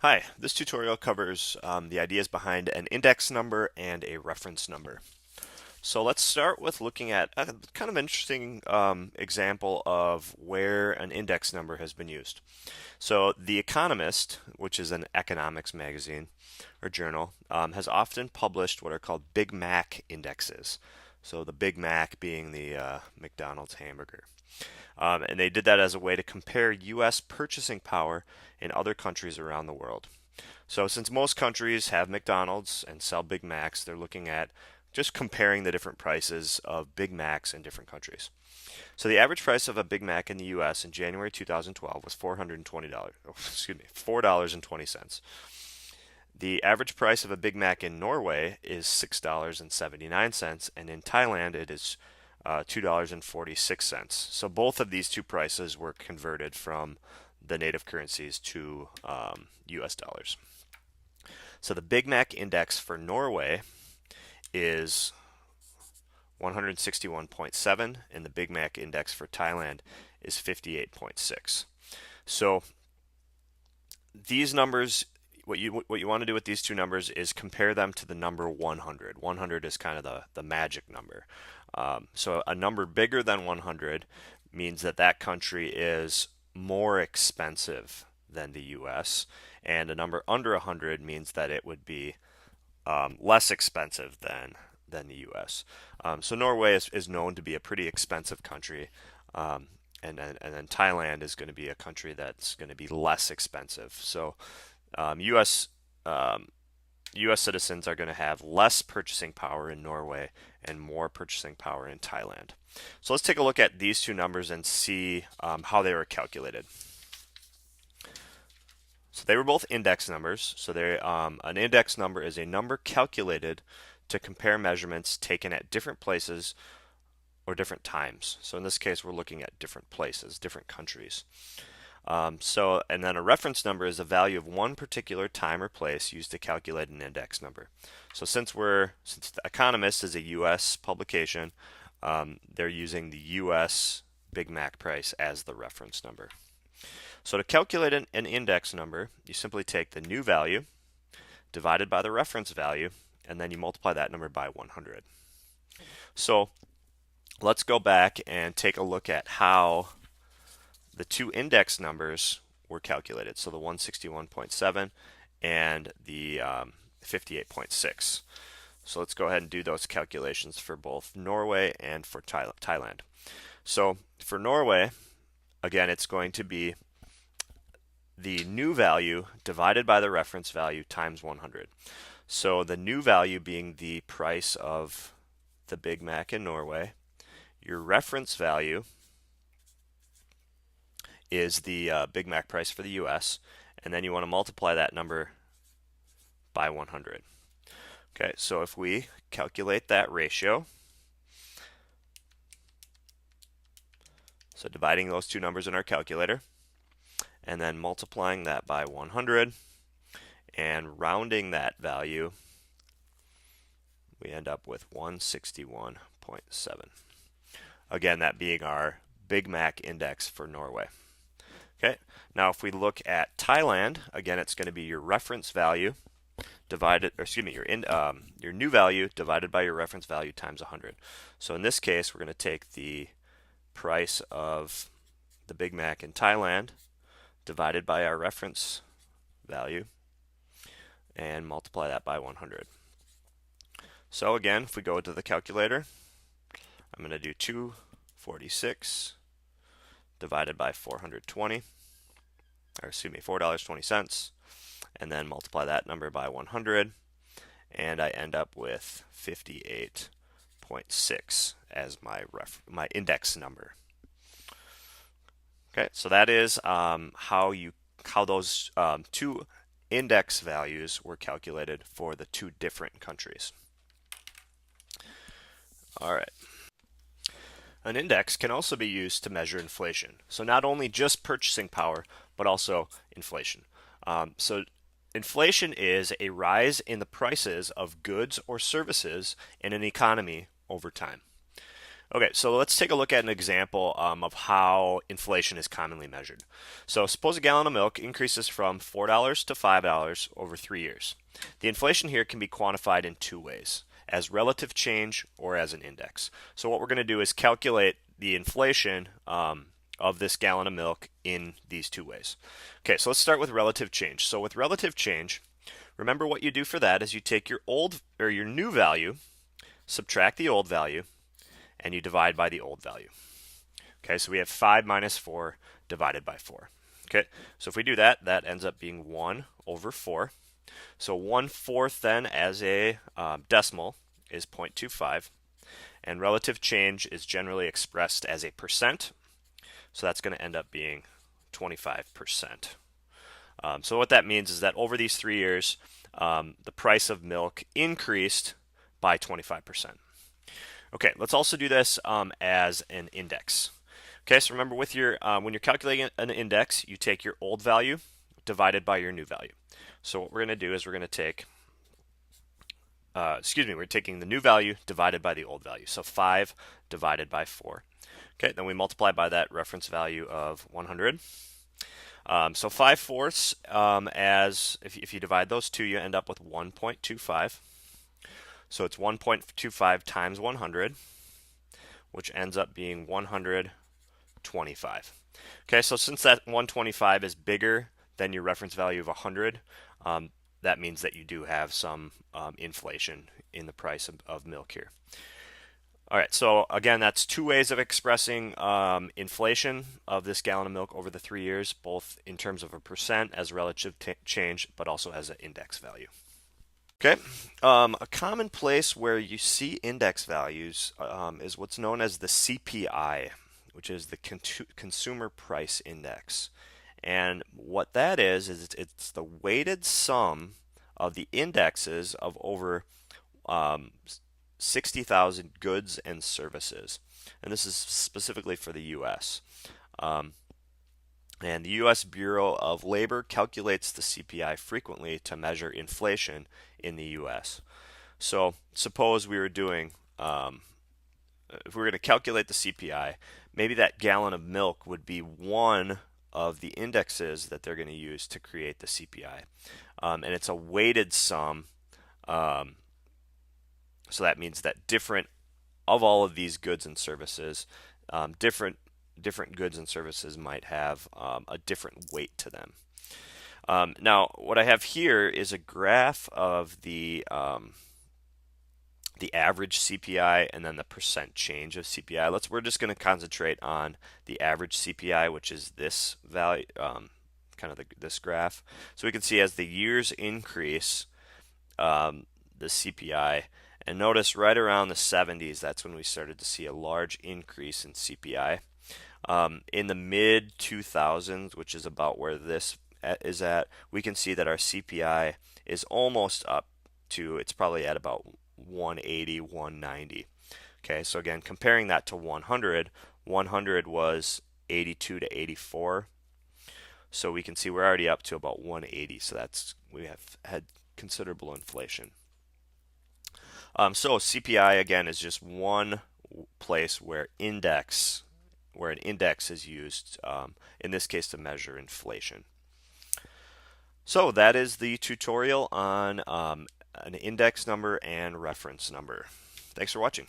Hi, this tutorial covers the ideas behind an index number and a reference number. So let's start with looking at a kind of interesting example of where an index number has been used. So The Economist, which is an economics magazine or journal, has often published what are called Big Mac indexes. So the Big Mac being the McDonald's hamburger. And they did that as a way to compare U.S. purchasing power in other countries around the world. So since most countries have McDonald's and sell Big Macs, they're looking at just comparing the different prices of Big Macs in different countries. So the average price of a Big Mac in the U.S. in January 2012 was $420. Oh, excuse me, $4.20. The average price of a Big Mac in Norway is $6.79, and in Thailand it is $2.46. So both of these two prices were converted from the native currencies to US dollars. So the Big Mac index for Norway is 161.7, and the Big Mac index for Thailand is 58.6. So these numbers, what you want to do with these two numbers is compare them to the number 100. 100 is kind of the magic number. So a number bigger than 100 means that that country is more expensive than the U.S., and a number under 100 means that it would be less expensive than the U.S. So Norway is known to be a pretty expensive country, and then Thailand is going to be a country that's going to be less expensive. So U.S. U.S. citizens are going to have less purchasing power in Norway and more purchasing power in Thailand. So let's take a look at these two numbers and see how they were calculated. So they were both index numbers. So an index number is a number calculated to compare measurements taken at different places or different times. So in this case, we're looking at different places, different countries. And then a reference number is a value of one particular time or place used to calculate an index number. So since The Economist is a U.S. publication, they're using the U.S. Big Mac price as the reference number. So to calculate an index number, you simply take the new value divided by the reference value, and then you multiply that number by 100. So let's go back and take a look at how the two index numbers were calculated. So the 161.7 and the 58.6. So let's go ahead and do those calculations for both Norway and for Thailand. So for Norway, again, it's going to be the new value divided by the reference value times 100. So the new value being the price of the Big Mac in Norway, your reference value is the Big Mac price for the US, and then you want to multiply that number by 100. Okay, so if we calculate that ratio, so dividing those two numbers in our calculator, and then multiplying that by 100, and rounding that value, we end up with 161.7. Again, that being our Big Mac index for Norway. Okay, now if we look at Thailand, again, it's going to be your reference value divided, or excuse me, your new value divided by your reference value times 100. So in this case, we're going to take the price of the Big Mac in Thailand divided by our reference value and multiply that by 100. So again, if we go to the calculator, I'm going to do 246 divided by 420, or excuse me, $4.20, and then multiply that number by 100, and I end up with 58.6 as my index number. Okay, so that is how those two index values were calculated for the two different countries. All right. An index can also be used to measure inflation. So not only just purchasing power, but also inflation. So inflation is a rise in the prices of goods or services in an economy over time. Okay, so let's take a look at an example of how inflation is commonly measured. So suppose a gallon of milk increases from $4 to $5 over 3 years. The inflation here can be quantified in two ways, as relative change or as an index. So what we're going to do is calculate the inflation of this gallon of milk in these two ways. Okay, so let's start with relative change. So with relative change, remember what you do for that is you take your old or your new value, subtract the old value, and you divide by the old value. Okay, so we have 5 minus 4 divided by 4. Okay, so if we do that, that ends up being 1 over 4. So 1/4 then as a decimal is 0.25, and relative change is generally expressed as a percent, so that's going to end up being 25%. So what that means is that over these 3 years, the price of milk increased by 25%. Okay, let's also do this as an index. Okay, so remember with your when you're calculating an index, you take your old value divided by your new value. So what we're going to do is we're going to take, we're taking the new value divided by the old value. So 5 divided by 4. Okay, then we multiply by that reference value of 100. So 5/4 as if you divide those two, you end up with 1.25. So it's 1.25 times 100, which ends up being 125. Okay, so since that 125 is bigger than your reference value of 100, that means that you do have some inflation in the price of milk here. All right, so again, that's two ways of expressing inflation of this gallon of milk over the 3 years, both in terms of a percent as relative change, but also as an index value. Okay, a common place where you see index values is what's known as the CPI, which is the Consumer Price Index. And what that is it's the weighted sum of the indexes of over 60,000 goods and services. And this is specifically for the US. And the U.S. Bureau of Labor calculates the CPI frequently to measure inflation in the U.S. So suppose we were doing, if we were going to calculate the CPI, maybe that gallon of milk would be one of the indexes that they're going to use to create the CPI. And it's a weighted sum. So that means that different of all of these goods and services, different goods and services might have a different weight to them. Now, what I have here is a graph of the average CPI and then the percent change of CPI. We're just going to concentrate on the average CPI, which is this value, this graph. So we can see as the years increase, the CPI. And notice right around the 70s, that's when we started to see a large increase in CPI. In the mid 2000s, which is about where this is at, we can see that our CPI is almost up to, it's probably at about 180, 190. Okay, so again, comparing that to 100, 100 was 82 to 84. So we can see we're already up to about 180. So we have had considerable inflation. So CPI again is just one place where an index is used, in this case to measure inflation. So that is the tutorial on an index number and reference number. Thanks for watching.